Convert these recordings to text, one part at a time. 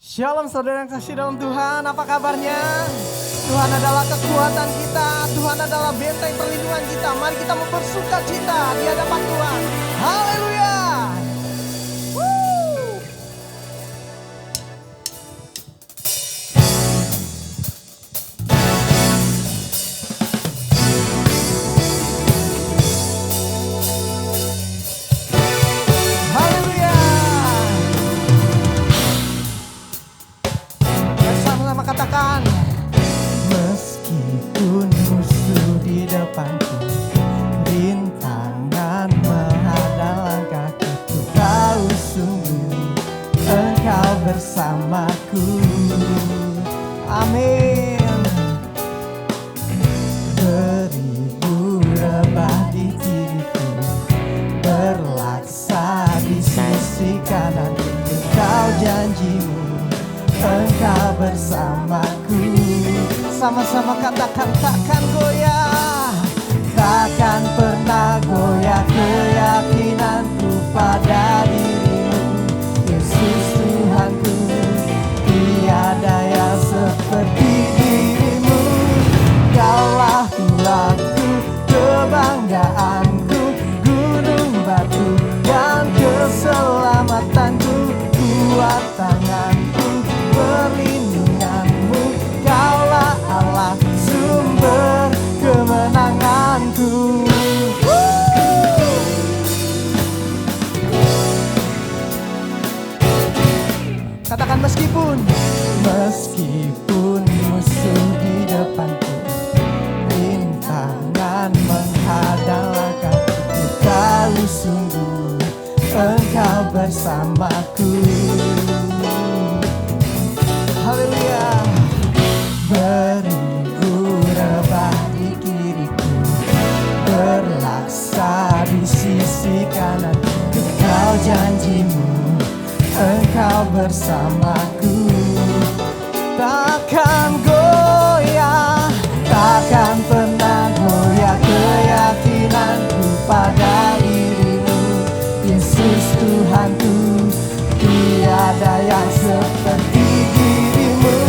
Shalom saudara yang kasih dalam Tuhan, apa kabarnya? Tuhan adalah kekuatan kita, Tuhan adalah benteng perlindungan kita. Mari kita mempersuka cita di hadapan Tuhan. Haleluya! Woo! Haleluya! Bersama-sama katakan, meskipun musuh di depanku, rintangan menghadang langkahku, ku tahu sungguh Engkau bersamaku. Amin. Beribu rebah di kiriku, berlaksa di sisi kanan, Engkau janjimu, Engkau bersamaku. Sama-sama katakan, takkan goyah, takkan pernah goyah keyakinanku pada dirimu, Yesus Tuhanku. Tiada yang seperti dirimu. Kaulah Tuhanku, kebanggaanku, gunung batu dan keselamatanku, kuat tanganku, perlindunganmu. Kaulah Allah, sumber kemenanganku. Katakan, meskipun musuh di depanku, rintangan menghadang langkahku, ku tahu sungguh Engkau bersamaku. Haleluya. Beribu rebah di kiriku, berlaksa di sisi kanan, Engkau janjimu, Engkau bersamaku. Takkan goyah, takkan pernah goyah keyakinanku pada dirimu, Yesus Tuhanku. Tiada yang seperti dirimu.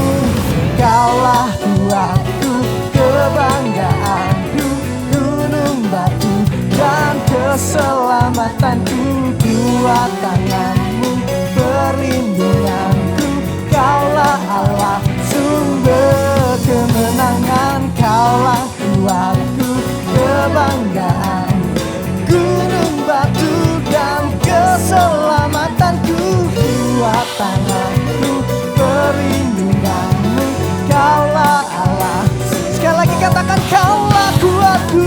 Kaulah Tuhanku, kebanggaanku, gunung batu dan keselamatanku, kuat tanganmu, perlindunganku. Kaulah Allah, sumber kemenangan. Kaulah Tuhanku, kebanggaan, gunung batu dan keselamatanku, kuat tanganku, perlindunganmu. Kaulah Allah. Sekali lagi katakan, kaulah kuatku.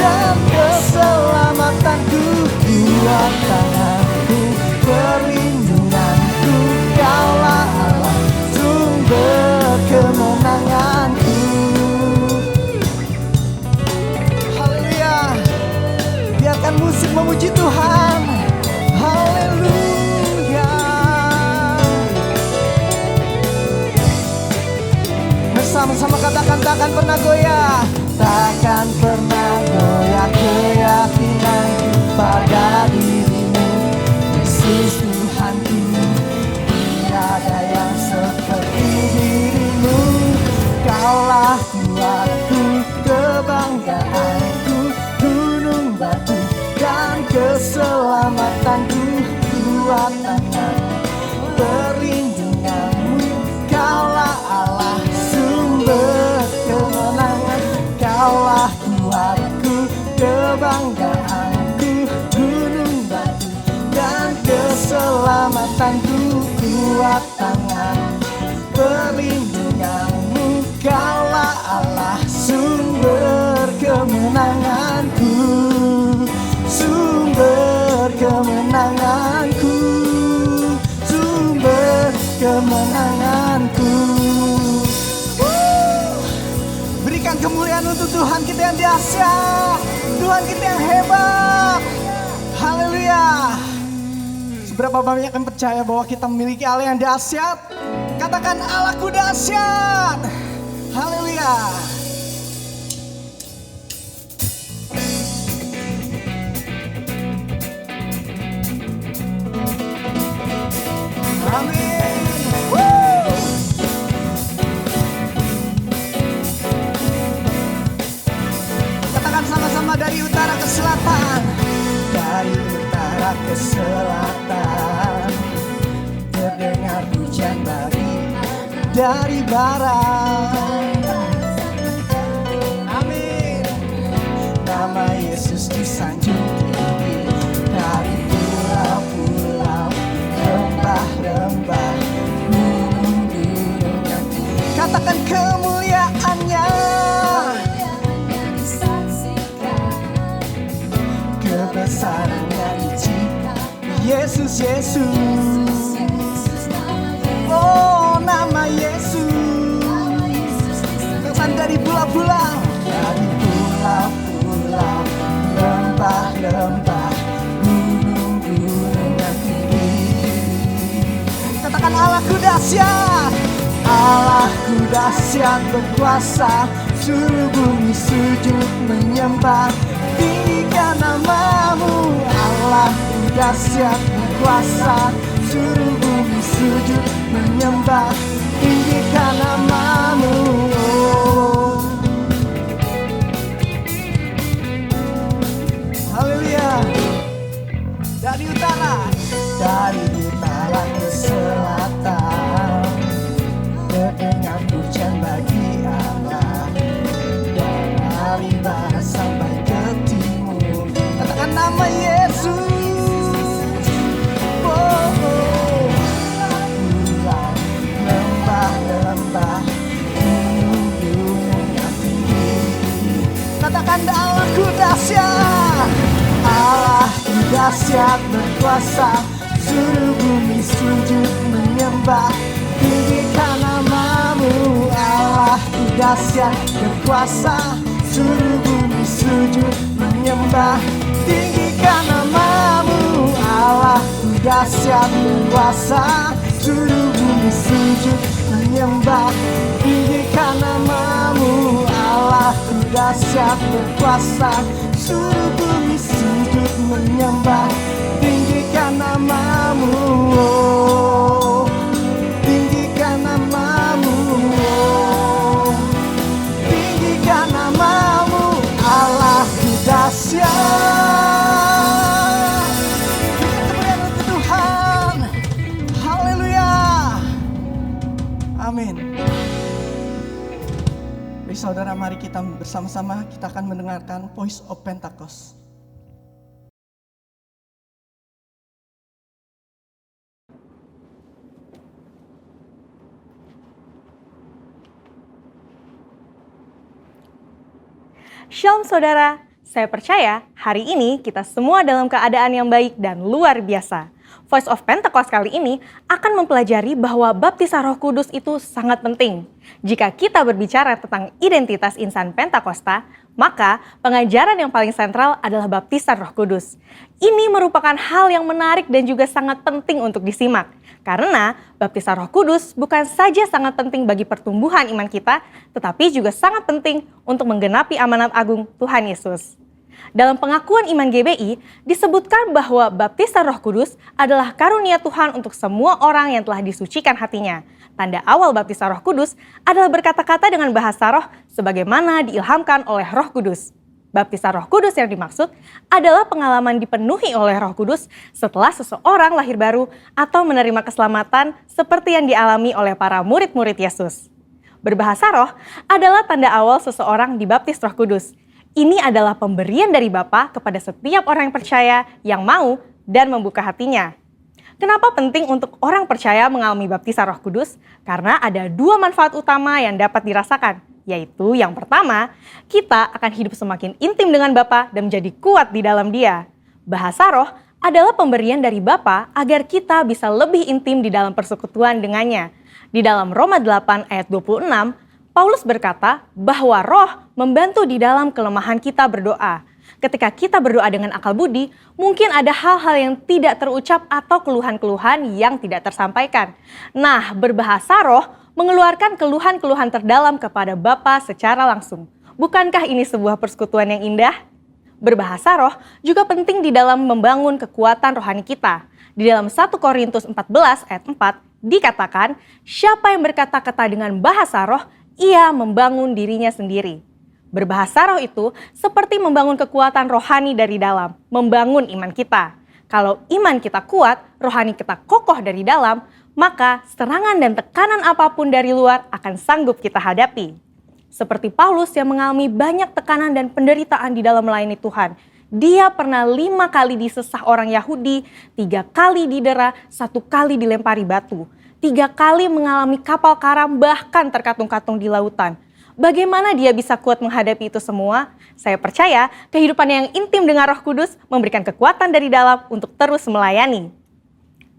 Dan keselamatanku, kuat tanganku, perlindunganku. Kaulah Allah, sumber kemenanganku. Haleluya. Biarkan musik memuji Tuhan. Haleluya. Bersama-sama katakan, takkan pernah goyah, takkan pernah goyah keyakinanku pada dirimu, Yesus Tuhanku. Tiada yang seperti dirimu. Kaulah kuatku, kebanggaanku, gunung batu dan keselamatanku, kuat tangan, perlindunganmu. Kaulah Allah, sumber kemenangan. Kaulah kuatku, kebanggaanku, gunung batu dan keselamatanku, kuat tangan, perlindunganmu. Kaulah Allah, sumber kemenanganku, sumber kemenanganku, sumber kemenanganku. Berikan kemuliaan untuk Tuhan kita yang dahsyat, Tuhan kita yang hebat. Haleluya. Seberapa banyak yang percaya bahwa kita memiliki Allah yang dahsyat? Katakan, Allahku dahsyat. Haleluya. dari utara ke selatan, dari utara ke selatan, terdengar hujan bagi dari barat. Amin. Nama Yesus disanjung tinggi dari pulau-pulau, lembah-lembah, gunung-gunung yang tinggi. Katakan kemuliaannya, kebesarannya dicipta. Yesus, Yesus. Oh, nama Yesus. Katakan dari pulau-pulau, dari pulau-pulau, lembah-lembah, gunung-gunung yang tinggi. Katakan Allahku dahsyat, Allahku dahsyat berkuasa, seluruh bumi sujud menyembah. Tinggikan namamu, Allahku dahsyat berkuasa, seluruh bumi sujud menyembah. Tinggikan namamu. Haleluya. Dari utara ke selatan, terdengar hujan bagi Allah. Dari barat sampai ke timur, katakan nama Yesus. Oh, oh. Lembah-lembah, gunung-gunung yang tinggi. Katakan Allahku dahsyat, Allahku dahsyat berkuasa, seluruh bumi sujud menyembah. Tinggikan namamu, Allahku dahsyat berkuasa, seluruh bumi sujud menyembah. Tinggikan namamu, Allahku dahsyat berkuasa, seluruh bumi sujud menyembah. Tinggikan namamu, Allahku dahsyat berkuasa, seluruh bumi sujud menyembah. Tinggikan namamu, oh. Tinggikan namamu, oh. Tinggikan namamu, Allahku dahsyat. Berikan kemuliaan untuk Tuhan. Haleluya. Amin. Baik saudara, mari kita bersama-sama kita akan mendengarkan Voice of Pentecost. Shalom saudara, saya percaya hari ini kita semua dalam keadaan yang baik dan luar biasa. Voice of Pentecost kali ini akan mempelajari bahwa baptisan Roh Kudus itu sangat penting. Jika kita berbicara tentang identitas insan Pentakosta, maka pengajaran yang paling sentral adalah baptisan Roh Kudus. Ini merupakan hal yang menarik dan juga sangat penting untuk disimak. Karena baptisan Roh Kudus bukan saja sangat penting bagi pertumbuhan iman kita, tetapi juga sangat penting untuk menggenapi amanat agung Tuhan Yesus. Dalam pengakuan iman GBI, disebutkan bahwa baptisan Roh Kudus adalah karunia Tuhan untuk semua orang yang telah disucikan hatinya. Tanda awal baptisan Roh Kudus adalah berkata-kata dengan bahasa roh sebagaimana diilhamkan oleh Roh Kudus. Baptisan Roh Kudus yang dimaksud adalah pengalaman dipenuhi oleh Roh Kudus setelah seseorang lahir baru atau menerima keselamatan seperti yang dialami oleh para murid-murid Yesus. Berbahasa roh adalah tanda awal seseorang dibaptis Roh Kudus. Ini adalah pemberian dari Bapa kepada setiap orang yang percaya yang mau dan membuka hatinya. Kenapa penting untuk orang percaya mengalami baptisan Roh Kudus? Karena ada dua manfaat utama yang dapat dirasakan, yaitu yang pertama, kita akan hidup semakin intim dengan Bapa dan menjadi kuat di dalam Dia. Bahasa roh adalah pemberian dari Bapa agar kita bisa lebih intim di dalam persekutuan dengannya. Di dalam Roma 8 ayat 26, Paulus berkata bahwa roh membantu di dalam kelemahan kita berdoa. Ketika kita berdoa dengan akal budi, mungkin ada hal-hal yang tidak terucap atau keluhan-keluhan yang tidak tersampaikan. Nah, berbahasa roh mengeluarkan keluhan-keluhan terdalam kepada Bapa secara langsung. Bukankah ini sebuah persekutuan yang indah? Berbahasa roh juga penting di dalam membangun kekuatan rohani kita. Di dalam 1 Korintus 14 ayat 4 dikatakan, siapa yang berkata-kata dengan bahasa roh, ia membangun dirinya sendiri. Berbahasa roh itu seperti membangun kekuatan rohani dari dalam, membangun iman kita. Kalau iman kita kuat, rohani kita kokoh dari dalam, maka serangan dan tekanan apapun dari luar akan sanggup kita hadapi. Seperti Paulus yang mengalami banyak tekanan dan penderitaan di dalam melayani Tuhan. Dia pernah 5 kali disesah orang Yahudi, 3 kali didera, 1 kali dilempari batu. 3 kali mengalami kapal karam, bahkan terkatung-katung di lautan. Bagaimana dia bisa kuat menghadapi itu semua? Saya percaya kehidupan yang intim dengan Roh Kudus memberikan kekuatan dari dalam untuk terus melayani.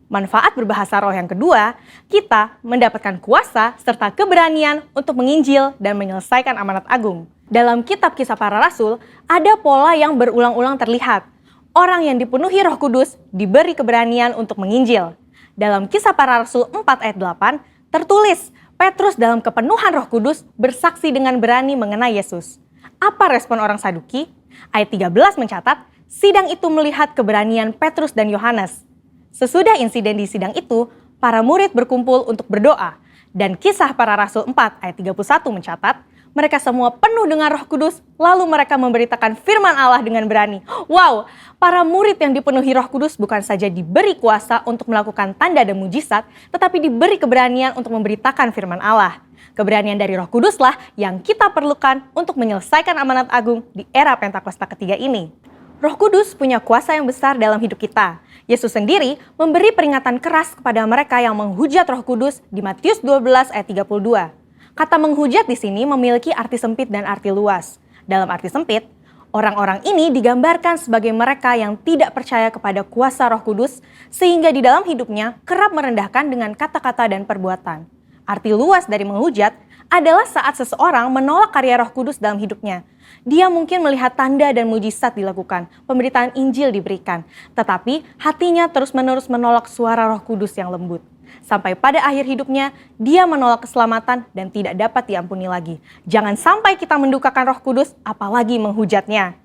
Manfaat berbahasa roh yang kedua, kita mendapatkan kuasa serta keberanian untuk menginjil dan menyelesaikan amanat agung. Dalam kitab Kisah Para Rasul, ada pola yang berulang-ulang terlihat. Orang yang dipenuhi Roh Kudus diberi keberanian untuk menginjil. Dalam Kisah Para Rasul 4 ayat 8, tertulis, Petrus dalam kepenuhan Roh Kudus bersaksi dengan berani mengenai Yesus. Apa respon orang Saduki? Ayat 13 mencatat, sidang itu melihat keberanian Petrus dan Yohanes. Sesudah insiden di sidang itu, para murid berkumpul untuk berdoa. Dan Kisah Para Rasul 4 ayat 31 mencatat, mereka semua penuh dengan Roh Kudus, lalu mereka memberitakan firman Allah dengan berani. Wow, para murid yang dipenuhi Roh Kudus bukan saja diberi kuasa untuk melakukan tanda dan mujizat, tetapi diberi keberanian untuk memberitakan firman Allah. Keberanian dari Roh Kuduslah yang kita perlukan untuk menyelesaikan amanat agung di era Pentakosta ketiga ini. Roh Kudus punya kuasa yang besar dalam hidup kita. Yesus sendiri memberi peringatan keras kepada mereka yang menghujat Roh Kudus di Matius 12 ayat 32. Kata menghujat di sini memiliki arti sempit dan arti luas. Dalam arti sempit, orang-orang ini digambarkan sebagai mereka yang tidak percaya kepada kuasa Roh Kudus sehingga di dalam hidupnya kerap merendahkan dengan kata-kata dan perbuatan. Arti luas dari menghujat adalah saat seseorang menolak karya Roh Kudus dalam hidupnya. Dia mungkin melihat tanda dan mujizat dilakukan, pemberitaan Injil diberikan, tetapi hatinya terus-menerus menolak suara Roh Kudus yang lembut. Sampai pada akhir hidupnya, dia menolak keselamatan dan tidak dapat diampuni lagi. Jangan sampai kita mendukakan Roh Kudus, apalagi menghujatnya.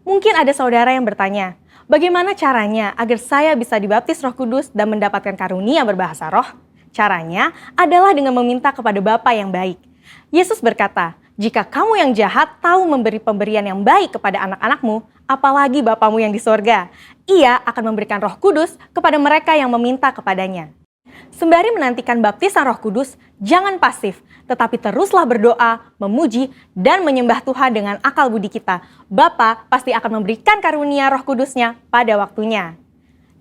Mungkin ada saudara yang bertanya, bagaimana caranya agar saya bisa dibaptis Roh Kudus dan mendapatkan karunia berbahasa roh? Caranya adalah dengan meminta kepada Bapa yang baik. Yesus berkata, jika kamu yang jahat tahu memberi pemberian yang baik kepada anak-anakmu, apalagi Bapamu yang di sorga, Ia akan memberikan Roh Kudus kepada mereka yang meminta kepadanya. Sembari menantikan baptisan Roh Kudus, jangan pasif, tetapi teruslah berdoa, memuji, dan menyembah Tuhan dengan akal budi kita. Bapa pasti akan memberikan karunia Roh Kudusnya pada waktunya.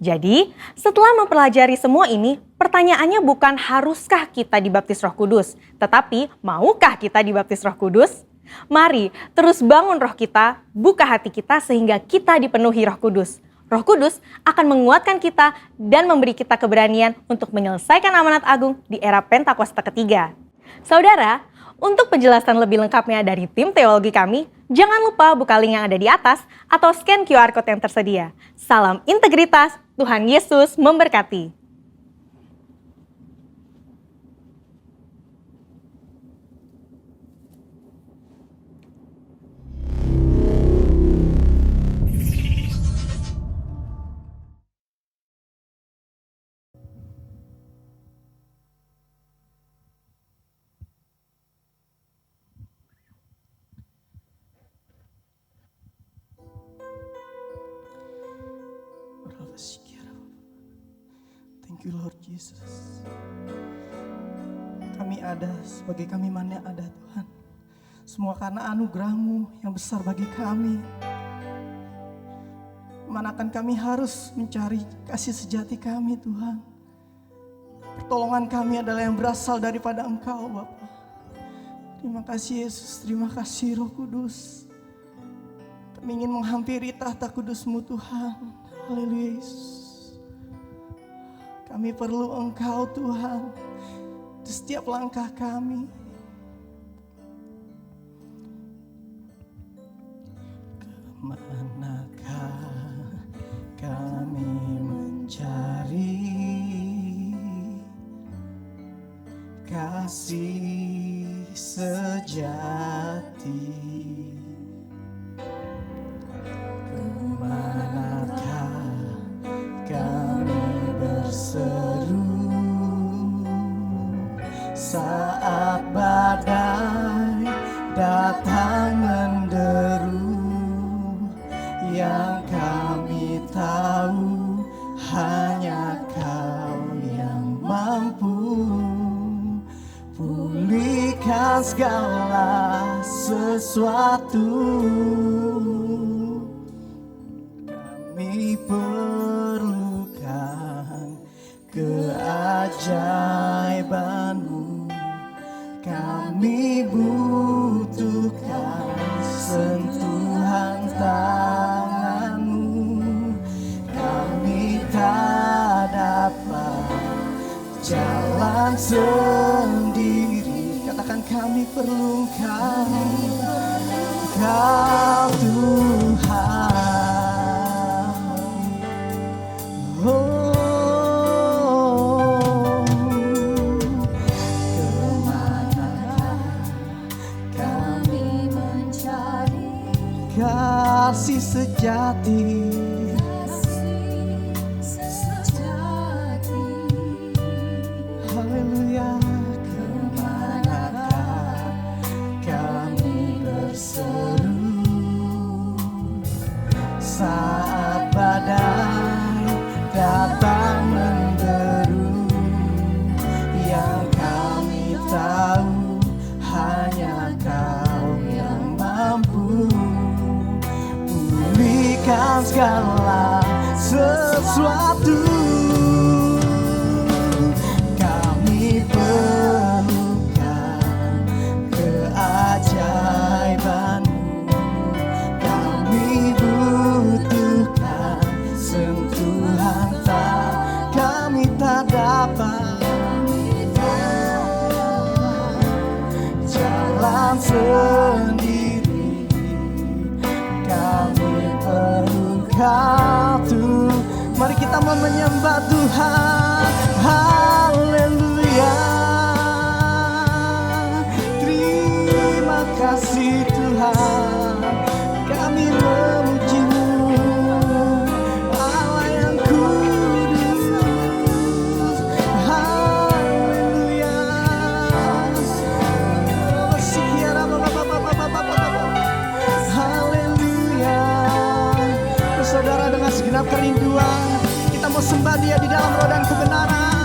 Jadi, setelah mempelajari semua ini, pertanyaannya bukan haruskah kita dibaptis Roh Kudus, tetapi maukah kita dibaptis Roh Kudus? Mari terus bangun roh kita, buka hati kita sehingga kita dipenuhi Roh Kudus. Roh Kudus akan menguatkan kita dan memberi kita keberanian untuk menyelesaikan amanat agung di era Pentakosta ketiga. Saudara, untuk penjelasan lebih lengkapnya dari tim teologi kami, jangan lupa buka link yang ada di atas atau scan QR Code yang tersedia. Salam integritas, Tuhan Yesus memberkati. Thank you Lord Jesus. Kami ada sebagai kami mana ada Tuhan. Semua karena anugerah-Mu yang besar bagi kami. Manakan kami harus mencari kasih sejati kami Tuhan. Pertolongan kami adalah yang berasal daripada Engkau Bapa. Terima kasih Yesus, terima kasih Roh Kudus. Kami ingin menghampiri tahta kudus-Mu Tuhan. Haleluya Yesus. Kami perlu Engkau Tuhan di setiap langkah kami. Kemanakah kami mencari kasih sejati? Kemanakah kami berseru saat badai datang? datang menderu, yang kami tahu hanya Kau yang mampu pulihkan segala sesuatu. Kami perlukan keajaiban-Mu, kami butuhkan sentuhan tangan-Mu. Kami tak dapat jalan sendiri. Katakan kami perlukan Kau Tuhan. Oh, kemanakah kami mencari kasih sejati? Haleluya. Kemanakah kami berseru saat badai datang menderu, yang kami tahu hanya Kau yang mampu pulihkan segala sesuatu. Kami perlukan keajaiban-Mu, kami butuhkan sentuhan kami tak dapat jalan sendiri. Kami perlukan Tuhan. Mari kita menyembah Tuhan. Haleluya. Terima kasih Tuhan, kami memuji-Mu, Allah yang kudus. Haleluya. Haleluya. Saudara, dengan segenap kerinduan kita mau sembah Dia di dalam roh dan kebenaran.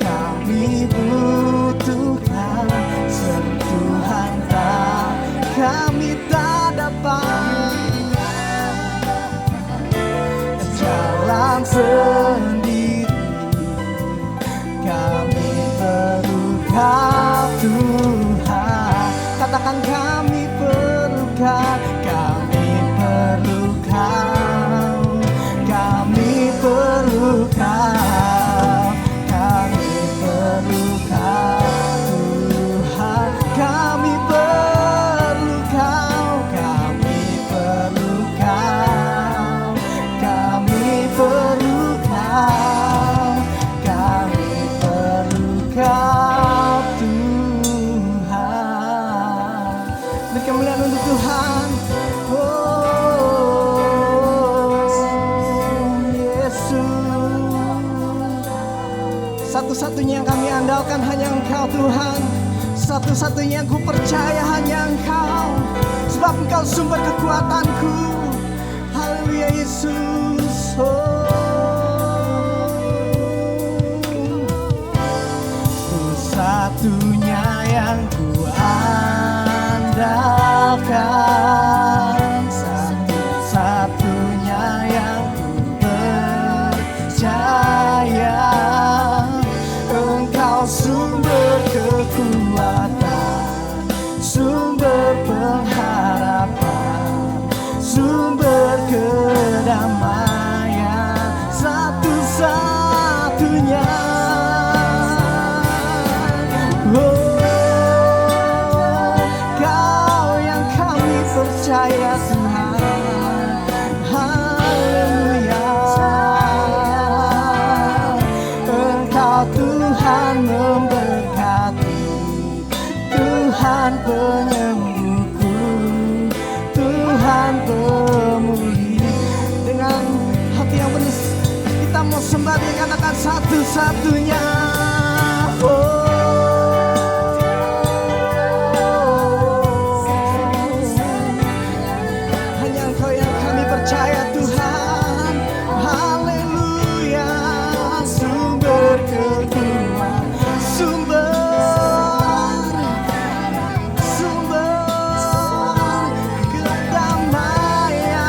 Kami butuhkan sentuhan kami tak dapat jalan sendiri. Kami perlukan Tuhan. Katakan kami perlukan, kami perlukan, kami perlukan. Satu-satunya yang kami andalkan hanya Engkau Tuhan. Satu-satunya yang ku percaya hanya Engkau, sebab Engkau sumber kekuatanku. Haleluya Yesus. Satu-satunya yang ku andalkan, satu-satunya yang ku percaya. Engkau sumber kekuatan, sumber pengharapan, sumber kedamaian, satu-satunya. Tuhan penyembuhku, Tuhan pemulih. Dengan hati yang penuh kita mau sembah, dia katakan satu-satunya. Hanya Engkau yang kami percaya Tuhan. Haleluya, sumber kekuatan, sumber kedamaian.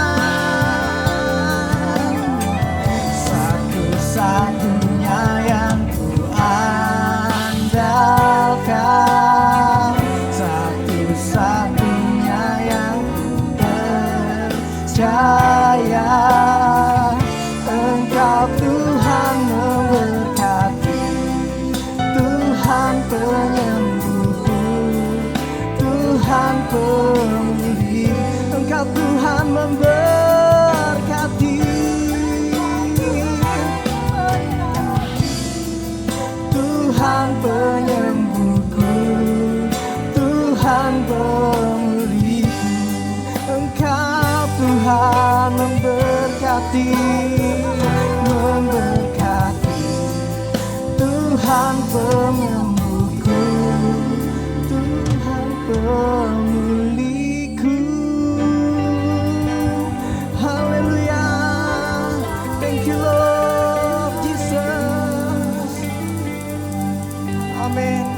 Satu-satunya yang ku andalkan, satu-satunya yang ku percaya. Engkau Tuhan memberkati, Tuhan penyembuhku, Tuhan pemulih. Engkau Tuhan memberkati, Tuhan penyembuhku, Tuhan pemulihku. Engkau Tuhan memberkati, memberkati. Tuhan penyembuhku, Tuhan pemulihku. Haleluya. Thank you Lord Jesus. Amin.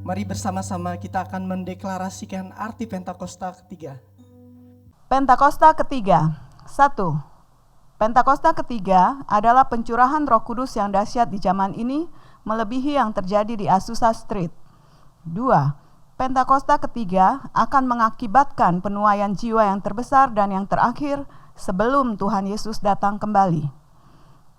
Mari bersama-sama kita akan mendeklarasikan arti Pentakosta ketiga. Pentakosta ketiga. 1. Pentakosta ketiga adalah pencurahan Roh Kudus yang dahsyat di zaman ini, melebihi yang terjadi di Azusa Street. 2. Pentakosta ketiga akan mengakibatkan penuaian jiwa yang terbesar dan yang terakhir sebelum Tuhan Yesus datang kembali.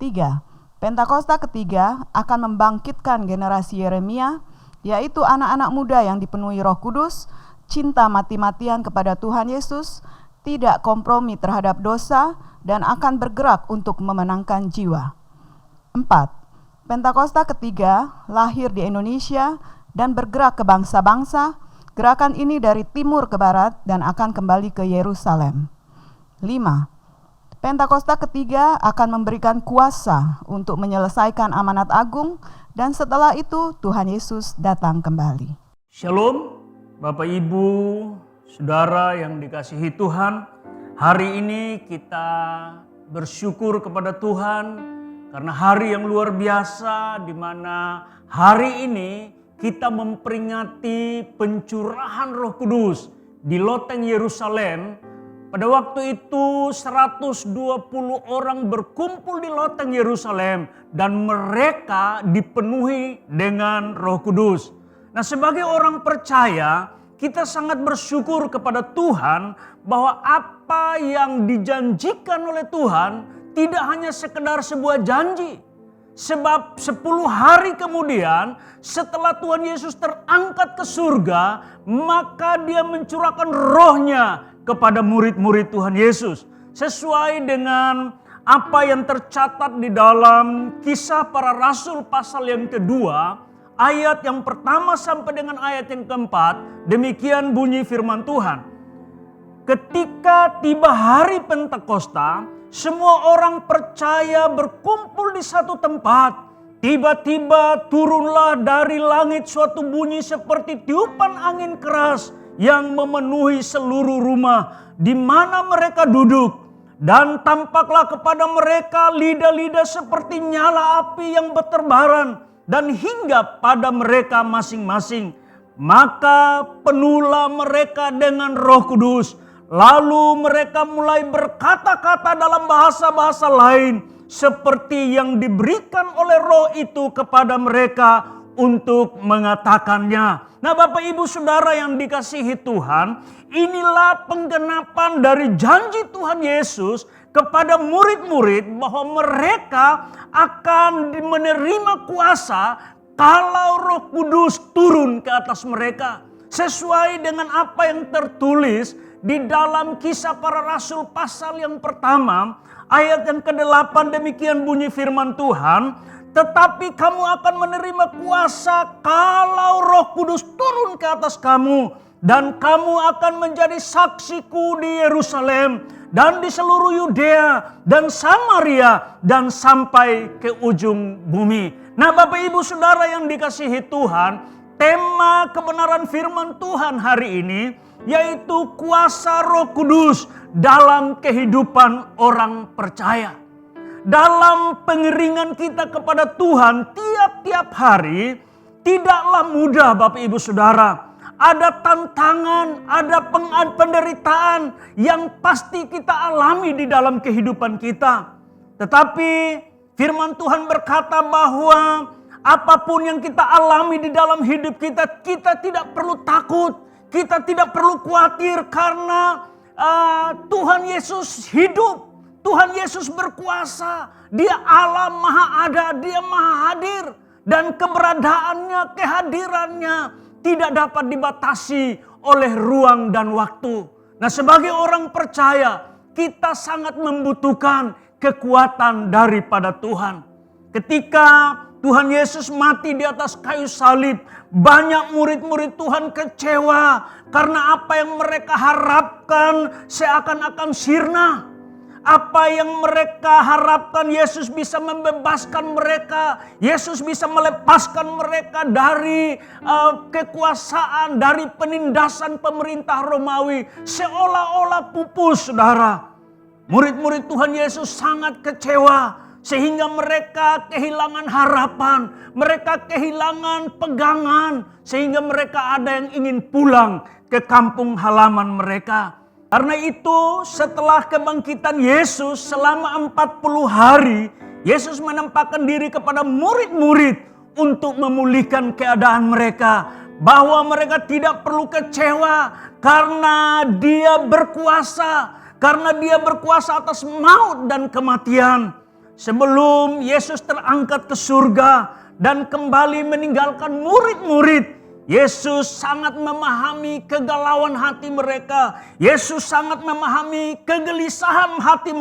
3. Pentakosta ketiga akan membangkitkan generasi Yeremia, yaitu anak-anak muda yang dipenuhi Roh Kudus, cinta mati-matian kepada Tuhan Yesus, tidak kompromi terhadap dosa, dan akan bergerak untuk memenangkan jiwa. 4. Pentakosta ketiga lahir di Indonesia dan bergerak ke bangsa-bangsa. Gerakan ini dari timur ke barat dan akan kembali ke Yerusalem. 5. Pentakosta ketiga akan memberikan kuasa untuk menyelesaikan amanat agung, dan setelah itu Tuhan Yesus datang kembali. Shalom, Bapak Ibu, Saudara yang dikasihi Tuhan. Hari ini kita bersyukur kepada Tuhan karena hari yang luar biasa, di mana hari ini kita memperingati pencurahan Roh Kudus di loteng Yerusalem. Pada waktu itu 120 orang berkumpul di loteng Yerusalem dan mereka dipenuhi dengan Roh Kudus. Nah, sebagai orang percaya, kita sangat bersyukur kepada Tuhan bahwa apa yang dijanjikan oleh Tuhan tidak hanya sekedar sebuah janji. Sebab 10 hari kemudian setelah Tuhan Yesus terangkat ke surga, maka dia mencurahkan rohnya kepada murid-murid Tuhan Yesus. Sesuai dengan apa yang tercatat di dalam Kisah Para Rasul pasal yang kedua, ayat yang pertama sampai dengan ayat yang keempat, demikian bunyi firman Tuhan. Ketika tiba hari Pentakosta, semua orang percaya berkumpul di satu tempat. Tiba-tiba turunlah dari langit suatu bunyi seperti tiupan angin keras yang memenuhi seluruh rumah di mana mereka duduk. Dan tampaklah kepada mereka lidah-lidah seperti nyala api yang berterbaran dan hinggap pada mereka masing-masing. Maka penuhlah mereka dengan Roh Kudus. Lalu mereka mulai berkata-kata dalam bahasa-bahasa lain seperti yang diberikan oleh Roh itu kepada mereka untuk mengatakannya. Nah, Bapak Ibu Saudara yang dikasihi Tuhan, inilah penggenapan dari janji Tuhan Yesus kepada murid-murid bahwa mereka akan menerima kuasa kalau Roh Kudus turun ke atas mereka. Sesuai dengan apa yang tertulis di dalam Kisah Para Rasul pasal yang pertama, ayat yang ke-8, demikian bunyi firman Tuhan. tetapi kamu akan menerima kuasa kalau Roh Kudus turun ke atas kamu. Dan kamu akan menjadi saksiku di Yerusalem dan di seluruh Yudea dan Samaria dan sampai ke ujung bumi. Nah, Bapak Ibu Saudara yang dikasihi Tuhan, tema kebenaran firman Tuhan hari ini yaitu kuasa Roh Kudus dalam kehidupan orang percaya. Dalam pengeringan kita kepada Tuhan tiap-tiap hari tidaklah mudah, Bapak Ibu Saudara. Ada tantangan, ada penderitaan yang pasti kita alami di dalam kehidupan kita. Tetapi firman Tuhan berkata bahwa apapun yang kita alami di dalam hidup kita, kita tidak perlu takut, kita tidak perlu khawatir karena Tuhan Yesus hidup, Tuhan Yesus berkuasa, Dia Allah Maha Ada, Dia Maha Hadir, dan keberadaannya, kehadirannya tidak dapat dibatasi oleh ruang dan waktu. Nah, sebagai orang percaya, kita sangat membutuhkan kekuatan daripada Tuhan. Ketika Tuhan Yesus mati di atas kayu salib, banyak murid-murid Tuhan kecewa karena apa yang mereka harapkan seakan-akan sirna. Apa yang mereka harapkan Yesus bisa membebaskan mereka, Yesus bisa melepaskan mereka dari kekuasaan, dari penindasan pemerintah Romawi, seolah-olah pupus, saudara. Murid-murid Tuhan Yesus sangat kecewa sehingga mereka kehilangan harapan, mereka kehilangan pegangan, sehingga mereka ada yang ingin pulang ke kampung halaman mereka. Karena itu setelah kebangkitan Yesus selama 40 hari, Yesus menampakkan diri kepada murid-murid untuk memulihkan keadaan mereka. Bahwa mereka tidak perlu kecewa karena Dia berkuasa. Karena Dia berkuasa atas maut dan kematian. Sebelum Yesus terangkat ke surga dan kembali meninggalkan murid-murid, Yesus sangat memahami kegalauan hati mereka. Yesus sangat memahami kegelisahan hati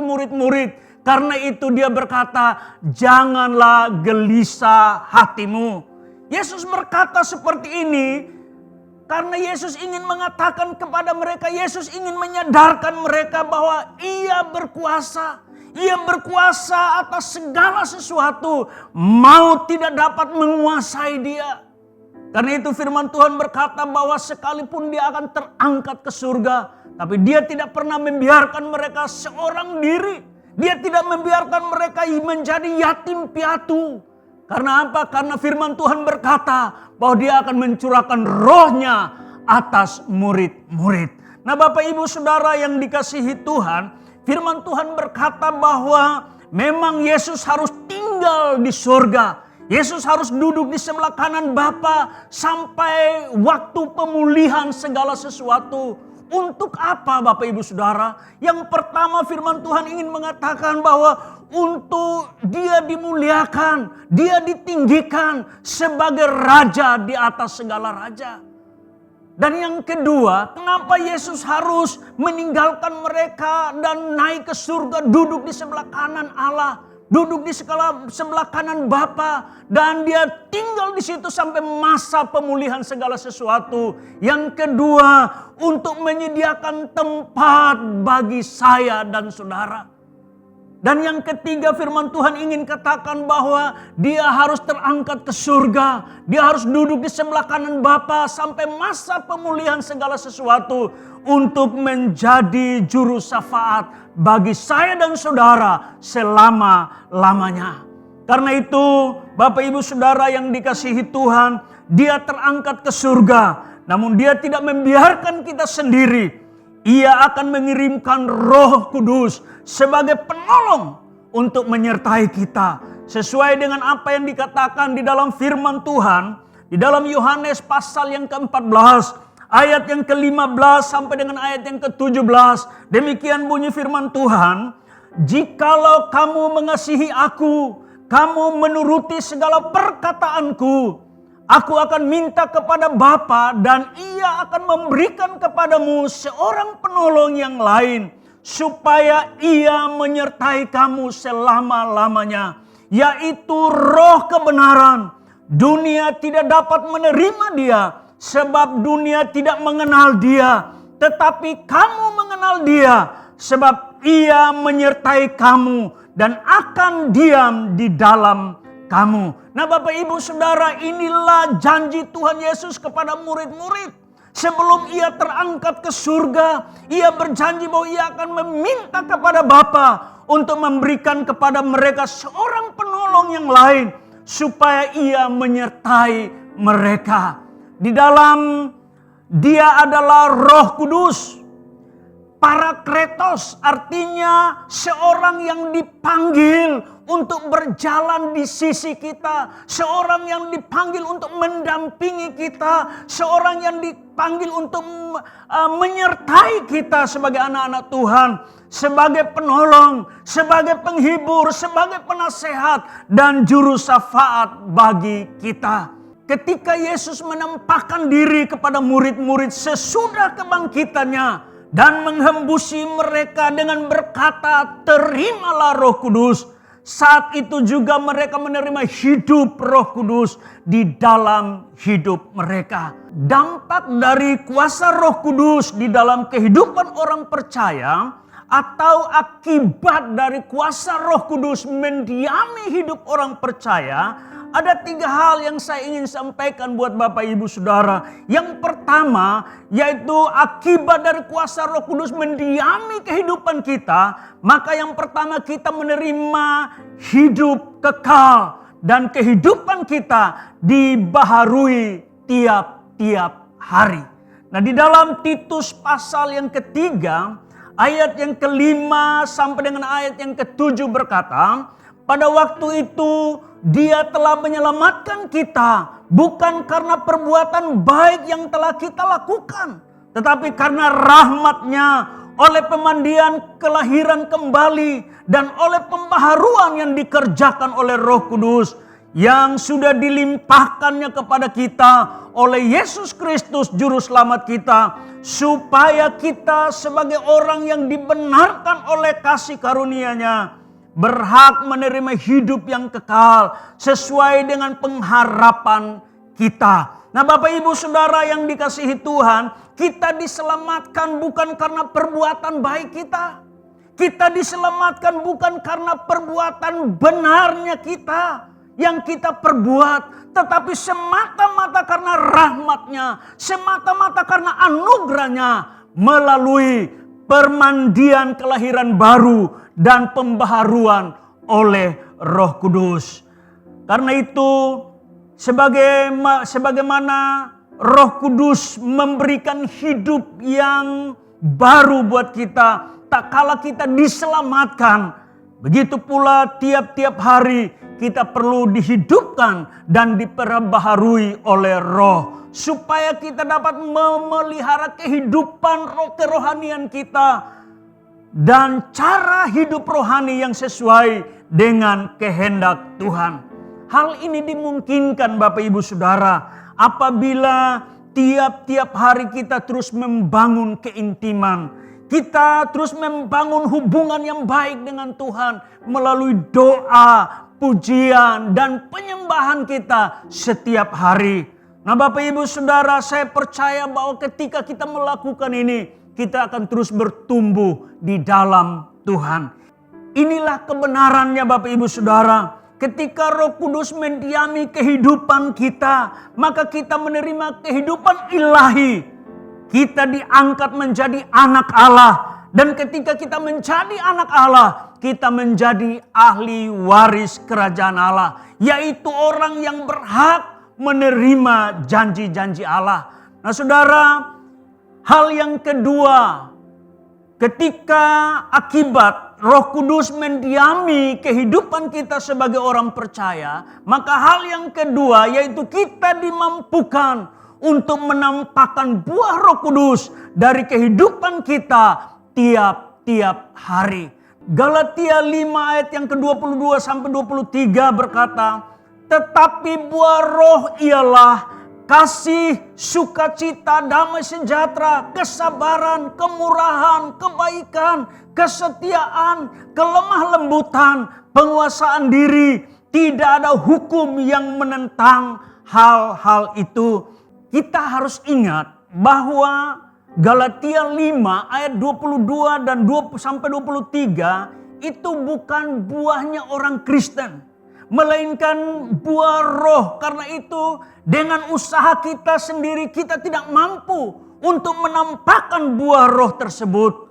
murid-murid. Karena itu Dia berkata, janganlah gelisah hatimu. Yesus berkata seperti ini karena Yesus ingin mengatakan kepada mereka, Yesus ingin menyadarkan mereka bahwa Ia berkuasa. Ia berkuasa atas segala sesuatu. Maut tidak dapat menguasai Dia. Karena itu firman Tuhan berkata bahwa sekalipun Dia akan terangkat ke surga, tapi Dia tidak pernah membiarkan mereka seorang diri. Dia tidak membiarkan mereka menjadi yatim piatu. Karena apa? Karena firman Tuhan berkata bahwa Dia akan mencurahkan rohnya atas murid-murid. Nah, Bapak Ibu Saudara yang dikasihi Tuhan, firman Tuhan berkata bahwa memang Yesus harus tinggal di surga. Yesus harus duduk di sebelah kanan Bapa sampai waktu pemulihan segala sesuatu. Untuk apa Bapak Ibu Saudara? Yang pertama firman Tuhan ingin mengatakan bahwa untuk Dia dimuliakan, Dia ditinggikan sebagai Raja di atas segala raja. Dan yang kedua, kenapa Yesus harus meninggalkan mereka dan naik ke surga, duduk di sebelah kanan Allah? Duduk di sebelah kanan Bapa dan Dia tinggal di situ sampai masa pemulihan segala sesuatu. Yang kedua, untuk menyediakan tempat bagi saya dan saudara. Dan yang ketiga firman Tuhan ingin katakan bahwa Dia harus terangkat ke surga. Dia harus duduk di sebelah kanan Bapa sampai masa pemulihan segala sesuatu. Untuk menjadi juru syafaat bagi saya dan saudara selama-lamanya. Karena itu Bapak Ibu Saudara yang dikasihi Tuhan, Dia terangkat ke surga. Namun Dia tidak membiarkan kita sendiri. Ia akan mengirimkan Roh Kudus sebagai penolong untuk menyertai kita. Sesuai dengan apa yang dikatakan di dalam firman Tuhan, di dalam Yohanes pasal yang ke-14, ayat yang ke-15 sampai dengan ayat yang ke-17. Demikian bunyi firman Tuhan, jikalau kamu mengasihi aku, kamu menuruti segala perkataanku, aku akan minta kepada Bapa dan Ia akan memberikan kepadamu seorang penolong yang lain, supaya Ia menyertai kamu selama-lamanya. yaitu roh kebenaran. Dunia tidak dapat menerima dia, sebab dunia tidak mengenal dia. Tetapi kamu mengenal dia, sebab ia menyertai kamu dan akan diam di dalam kamu. Nah Bapak Ibu Saudara, inilah janji Tuhan Yesus kepada murid-murid. Sebelum ia terangkat ke surga, ia berjanji bahwa ia akan meminta kepada Bapa untuk memberikan kepada mereka seorang penolong yang lain, supaya ia menyertai mereka. Di dalam dia adalah Roh Kudus. Parakletos artinya seorang yang dipanggil untuk berjalan di sisi kita. Seorang yang dipanggil untuk mendampingi kita. Seorang yang dipanggil untuk menyertai kita sebagai anak-anak Tuhan. Sebagai penolong, sebagai penghibur, sebagai penasehat dan juru syafaat bagi kita. Ketika Yesus menempatkan diri kepada murid-murid sesudah kebangkitannya dan menghembusi mereka dengan berkata, terimalah Roh Kudus. Saat itu juga mereka menerima hidup Roh Kudus di dalam hidup mereka. Dampak dari kuasa Roh Kudus di dalam kehidupan orang percaya atau akibat dari kuasa Roh Kudus mendiami hidup orang percaya, ada 3 hal yang saya ingin sampaikan buat Bapak Ibu Saudara. Yang pertama yaitu akibat dari kuasa Roh Kudus mendiami kehidupan kita. Maka yang pertama kita menerima hidup kekal. Dan kehidupan kita dibaharui tiap-tiap hari. Nah di dalam Titus pasal yang ketiga, ayat yang kelima sampai dengan ayat yang ketujuh berkata, pada waktu itu Dia telah menyelamatkan kita bukan karena perbuatan baik yang telah kita lakukan, tetapi karena rahmat-Nya, oleh pemandian kelahiran kembali dan oleh pembaharuan yang dikerjakan oleh Roh Kudus yang sudah dilimpahkannya kepada kita oleh Yesus Kristus juru selamat kita, supaya kita sebagai orang yang dibenarkan oleh kasih karunia-Nya berhak menerima hidup yang kekal sesuai dengan pengharapan kita. Nah Bapak Ibu Saudara yang dikasihi Tuhan, kita diselamatkan bukan karena perbuatan baik kita. Kita diselamatkan bukan karena perbuatan benarnya kita yang kita perbuat, tetapi semata-mata karena rahmat-Nya, semata-mata karena anugerah-Nya melalui permandian kelahiran baru dan pembaharuan oleh Roh Kudus. Karena itu sebagaimana Roh Kudus memberikan hidup yang baru buat kita tak kala kita diselamatkan, begitu pula tiap-tiap hari kita perlu dihidupkan dan diperbaharui oleh Roh, supaya kita dapat memelihara kehidupan kerohanian kita dan cara hidup rohani yang sesuai dengan kehendak Tuhan. Hal ini dimungkinkan Bapak Ibu Saudara apabila tiap-tiap hari kita terus membangun keintiman. Kita terus membangun hubungan yang baik dengan Tuhan melalui doa, pujian dan penyembahan kita setiap hari. Nah Bapak Ibu Saudara, saya percaya bahwa ketika kita melakukan ini, kita akan terus bertumbuh di dalam Tuhan. Inilah kebenarannya Bapak Ibu Saudara. Ketika Roh Kudus mendiami kehidupan kita, maka kita menerima kehidupan ilahi. Kita diangkat menjadi anak Allah. Dan ketika kita menjadi anak Allah, kita menjadi ahli waris kerajaan Allah. Yaitu orang yang berhak menerima janji-janji Allah. Nah saudara, hal yang kedua, ketika akibat Roh Kudus mendiami kehidupan kita sebagai orang percaya, maka hal yang kedua yaitu kita dimampukan untuk menampakkan buah Roh Kudus dari kehidupan kita tiap-tiap hari. Galatia 5 ayat yang ke-22 sampai 23 berkata, tetapi buah Roh ialah kasih, sukacita, damai sejahtera, kesabaran, kemurahan, kebaikan, kesetiaan, kelemah lembutan, penguasaan diri. Tidak ada hukum yang menentang hal-hal itu. Kita harus ingat bahwa Galatia 5 ayat 22 dan 20 sampai 23 itu bukan buahnya orang Kristen, melainkan buah roh. Karena itu dengan usaha kita sendiri kita tidak mampu untuk menampakkan buah roh tersebut.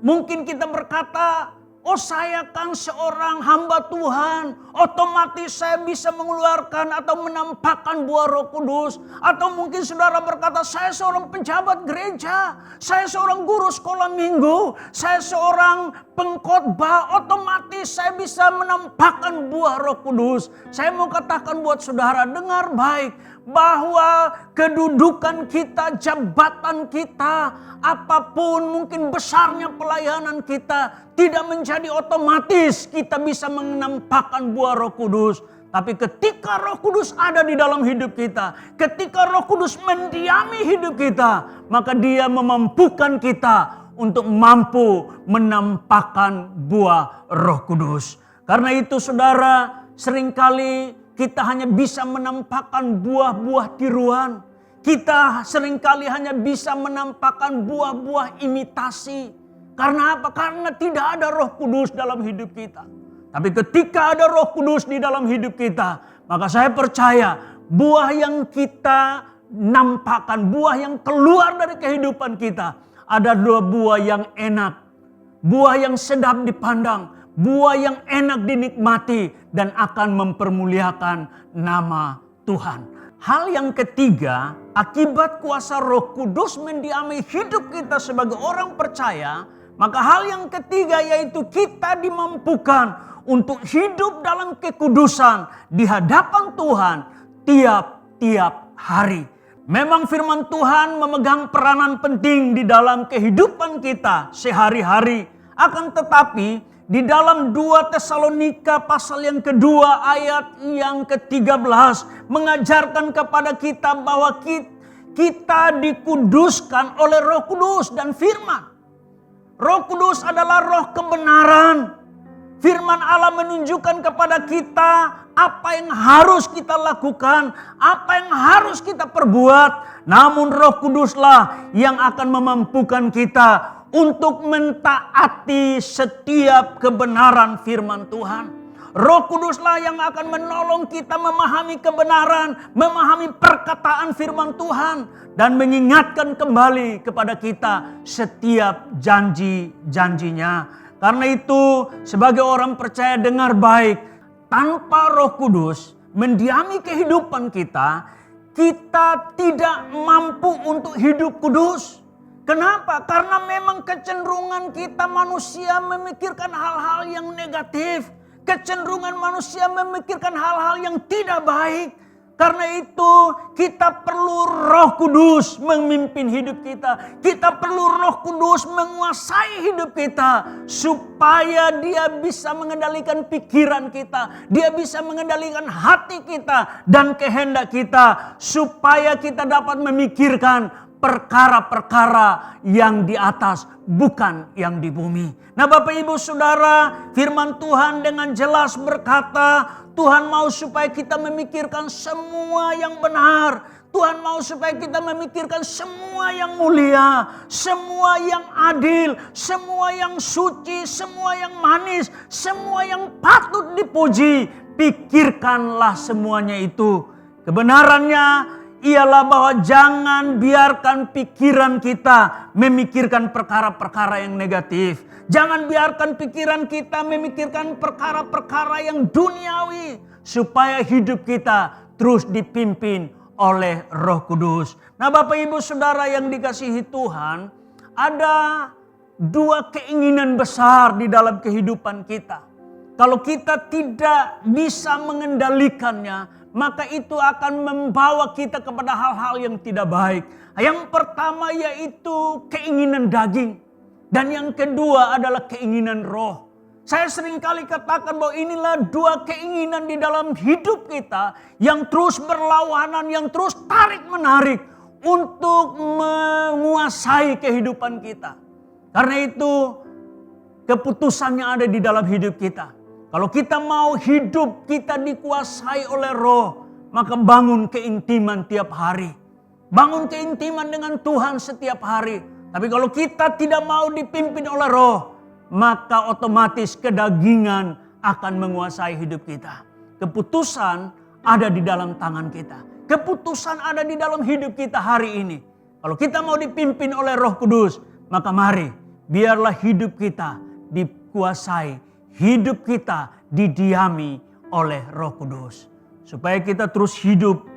Mungkin kita berkata, oh saya kan seorang hamba Tuhan, otomatis saya bisa mengeluarkan atau menampakkan buah Roh Kudus. Atau mungkin saudara berkata, saya seorang pejabat gereja, saya seorang guru sekolah minggu, saya seorang pengkhotbah, otomatis saya bisa menampakkan buah Roh Kudus. Saya mau katakan buat saudara, dengar baik, bahwa kedudukan kita, jabatan kita, apapun mungkin besarnya pelayanan kita, tidak menjadi otomatis kita bisa menampakkan buah Roh Kudus. Tapi ketika Roh Kudus ada di dalam hidup kita, ketika Roh Kudus mendiami hidup kita, maka Dia memampukan kita untuk mampu menampakkan buah Roh Kudus. Karena itu saudara, seringkali kita hanya bisa menampakkan buah-buah tiruan. Kita seringkali hanya bisa menampakkan buah-buah imitasi. Karena apa? Karena tidak ada Roh Kudus dalam hidup kita. Tapi ketika ada Roh Kudus di dalam hidup kita, maka saya percaya buah yang kita nampakkan, buah yang keluar dari kehidupan kita, ada dua buah yang enak, buah yang sedap dipandang, buah yang enak dinikmati dan akan mempermuliakan nama Tuhan. Hal yang ketiga, akibat kuasa Roh Kudus mendiami hidup kita sebagai orang percaya, maka hal yang ketiga yaitu kita dimampukan untuk hidup dalam kekudusan di hadapan Tuhan tiap-tiap hari. Memang firman Tuhan memegang peranan penting di dalam kehidupan kita sehari-hari. Akan tetapi di dalam 2 Tesalonika pasal yang kedua ayat yang ke-13 mengajarkan kepada kita bahwa kita dikuduskan oleh Roh Kudus dan firman. Roh Kudus adalah roh kebenaran. Firman Allah menunjukkan kepada kita apa yang harus kita lakukan, apa yang harus kita perbuat. Namun Roh Kuduslah yang akan memampukan kita untuk mentaati setiap kebenaran firman Tuhan. Roh Kuduslah yang akan menolong kita memahami kebenaran, memahami perkataan firman Tuhan, dan mengingatkan kembali kepada kita setiap janji-janjinya. Karena itu sebagai orang percaya dengar baik, tanpa Roh Kudus mendiami kehidupan kita, kita tidak mampu untuk hidup kudus. Kenapa? Karena memang kecenderungan kita manusia memikirkan hal-hal yang negatif. Kecenderungan manusia memikirkan hal-hal yang tidak baik. Karena itu kita perlu Roh Kudus memimpin hidup kita. Kita perlu Roh Kudus menguasai hidup kita. Supaya Dia bisa mengendalikan pikiran kita. Dia bisa mengendalikan hati kita dan kehendak kita. Supaya kita dapat memikirkan perkara-perkara yang di atas, bukan yang di bumi. Nah Bapak Ibu Saudara, firman Tuhan dengan jelas berkata, Tuhan mau supaya kita memikirkan semua yang benar. Tuhan mau supaya kita memikirkan semua yang mulia, semua yang adil, semua yang suci, semua yang manis, semua yang patut dipuji. Pikirkanlah semuanya itu. Kebenarannya ialah bahwa jangan biarkan pikiran kita memikirkan perkara-perkara yang negatif. Jangan biarkan pikiran kita memikirkan perkara-perkara yang duniawi. Supaya hidup kita terus dipimpin oleh Roh Kudus. Nah Bapak Ibu Saudara yang dikasihi Tuhan, ada dua keinginan besar di dalam kehidupan kita. Kalau kita tidak bisa mengendalikannya, maka itu akan membawa kita kepada hal-hal yang tidak baik. Yang pertama yaitu keinginan daging. Dan yang kedua adalah keinginan roh. Saya seringkali katakan bahwa inilah dua keinginan di dalam hidup kita yang terus berlawanan, yang terus tarik-menarik untuk menguasai kehidupan kita. Karena itu keputusannya ada di dalam hidup kita. Kalau kita mau hidup kita dikuasai oleh Roh, maka bangun keintiman tiap hari. Bangun keintiman dengan Tuhan setiap hari. Tapi kalau kita tidak mau dipimpin oleh Roh, maka otomatis kedagingan akan menguasai hidup kita. Keputusan ada di dalam tangan kita. Keputusan ada di dalam hidup kita hari ini. Kalau kita mau dipimpin oleh Roh Kudus, maka mari biarlah hidup kita dikuasai. Hidup kita didiami oleh Roh Kudus. Supaya kita terus hidup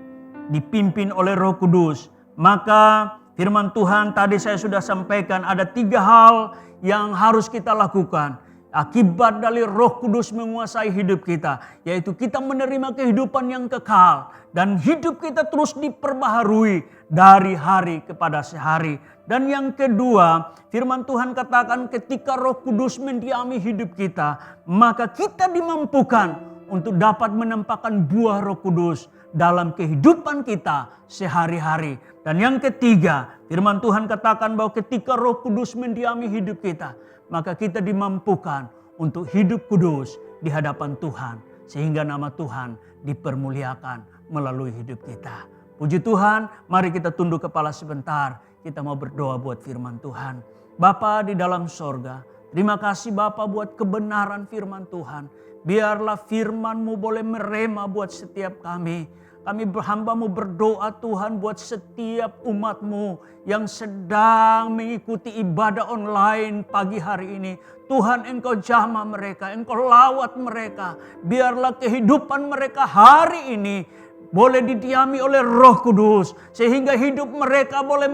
dipimpin oleh Roh Kudus. Maka firman Tuhan tadi saya sudah sampaikan ada 3 hal yang harus kita lakukan. Akibat dari Roh Kudus menguasai hidup kita, yaitu kita menerima kehidupan yang kekal dan hidup kita terus diperbaharui dari hari kepada hari. Dan yang kedua, firman Tuhan katakan ketika Roh Kudus mendiami hidup kita, maka kita dimampukan untuk dapat menampakkan buah Roh Kudus dalam kehidupan kita sehari-hari. Dan yang ketiga, firman Tuhan katakan bahwa ketika Roh Kudus mendiami hidup kita, maka kita dimampukan untuk hidup kudus di hadapan Tuhan. Sehingga nama Tuhan dipermuliakan melalui hidup kita. Puji Tuhan, mari kita tunduk kepala sebentar. Kita mau berdoa buat firman Tuhan. Bapa di dalam sorga, terima kasih Bapa buat kebenaran firman Tuhan. Biarlah firman-Mu boleh merema buat setiap kami. Kami hamba-Mu berdoa Tuhan buat setiap umat-Mu yang sedang mengikuti ibadah online pagi hari ini. Tuhan Engkau jamah mereka, Engkau lawat mereka. Biarlah kehidupan mereka hari ini boleh didiami oleh Roh Kudus. Sehingga hidup mereka boleh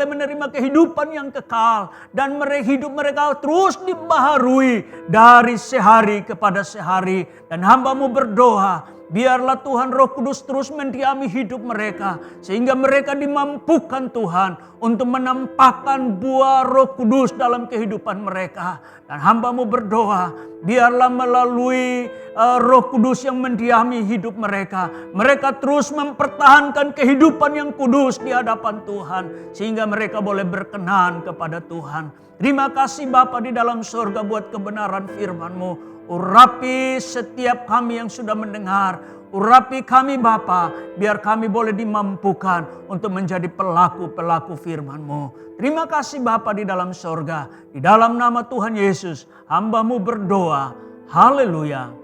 menerima kehidupan yang kekal. Dan hidup mereka terus dibaharui dari sehari kepada sehari. Dan hamba-Mu berdoa, biarlah Tuhan Roh Kudus terus mendiami hidup mereka. Sehingga mereka dimampukan Tuhan untuk menampakkan buah Roh Kudus dalam kehidupan mereka. Dan hamba-Mu berdoa, biarlah melalui Roh Kudus yang mendiami hidup mereka, mereka terus mempertahankan kehidupan yang kudus di hadapan Tuhan. Sehingga mereka boleh berkenan kepada Tuhan. Terima kasih Bapa di dalam surga buat kebenaran firman-Mu. Urapi setiap kami yang sudah mendengar. Urapi kami Bapa, biar kami boleh dimampukan untuk menjadi pelaku-pelaku firman-Mu. Terima kasih Bapa di dalam sorga. Di dalam nama Tuhan Yesus, hamba-Mu berdoa. Haleluya.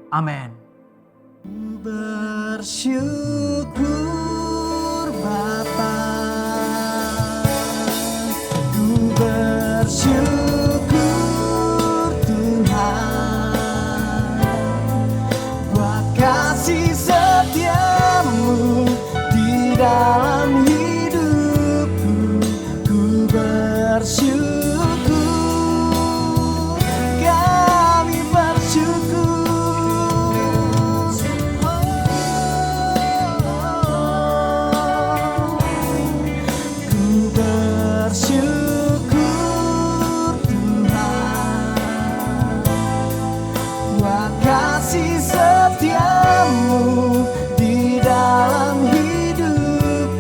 Amin. Bersyukur Bapa, ku bersyukur Tuhan, buat kasih setiamu di dalam hidupku. Ku bersyukur, kami bersyukur. Ku bersyukur Tuhan, buat kasih setiamu di dalam hidupku.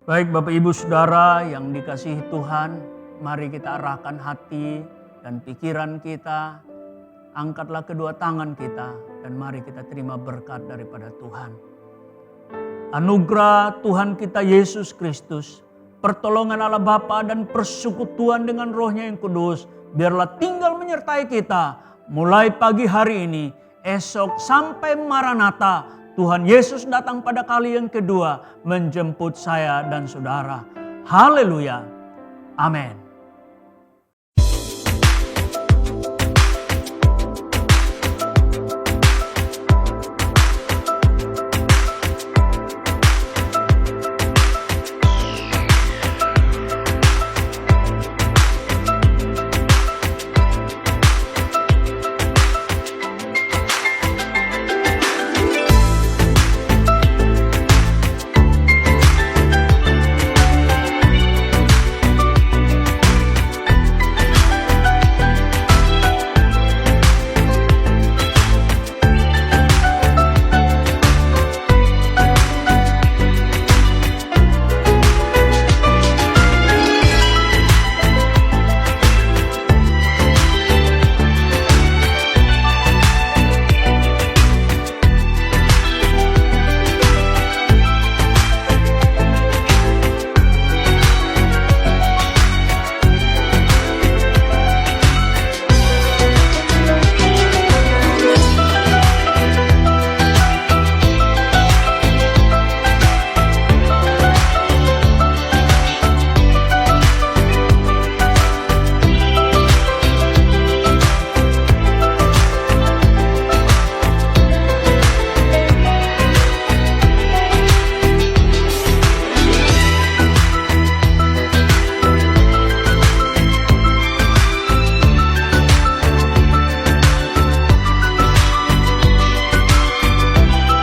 Baik Bapak Ibu Saudara yang dikasihi Tuhan, mari kita arahkan hati dan pikiran kita. Angkatlah kedua tangan kita dan mari kita terima berkat daripada Tuhan. Anugerah Tuhan kita Yesus Kristus, pertolongan Allah Bapa dan persekutuan dengan Roh-Nya yang kudus, biarlah tinggal menyertai kita mulai pagi hari ini, esok sampai Maranatha. Tuhan Yesus datang pada kali yang kedua menjemput saya dan saudara. Haleluya. Amin.